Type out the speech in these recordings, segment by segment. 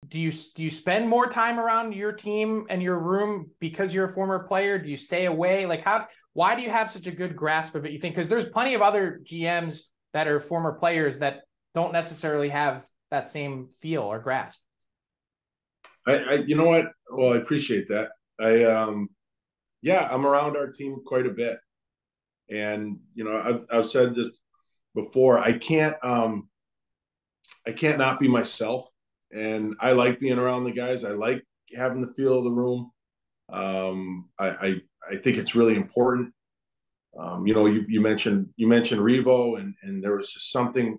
do you spend more time around your team and your room because you're a former player? Do you stay away? Like why do you have such a good grasp of it, you think? Because there's plenty of other GMs that are former players that don't necessarily have that same feel or grasp. You know what? Well, I appreciate that. Yeah, I'm around our team quite a bit. And, I've said this before, I can't not be myself. And I like being around the guys. I like having the feel of the room. I think it's really important. You mentioned Revo, and there was something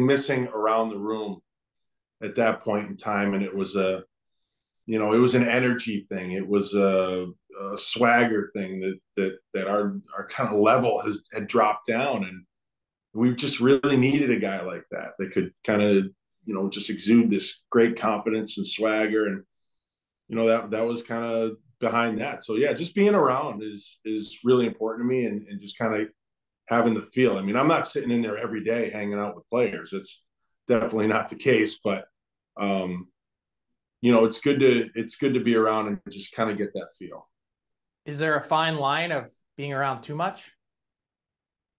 missing around the room at that point in time, and it was it was an energy thing. It was a swagger thing that our kind of level had dropped down, and we just really needed a guy like that could kind of just exude this great confidence and swagger, and that was kind of behind that. So yeah, just being around is really important to me, and just kind of having the feel. I mean, I'm not sitting in there every day hanging out with players. It's definitely not the case, but it's good to be around and just kind of get that feel. Is there a fine line of being around too much?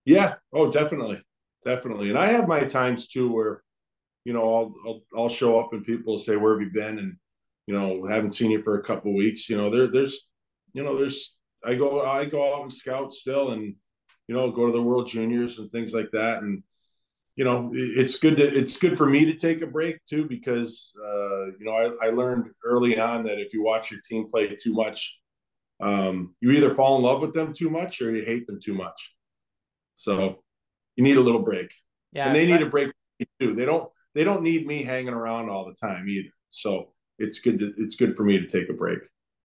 Yeah. Oh, definitely. Definitely. And I have my times too where, I'll show up and people will say, "Where have you been?" And, haven't seen you for a couple of weeks. There's I go out and scout still, and, go to the World Juniors and things like that. And, it's good for me to take a break too, because, I learned early on that if you watch your team play too much, you either fall in love with them too much or you hate them too much. So you need a little break, Yeah, and they need a break too. They don't need me hanging around all the time either. So it's good for me to take a break.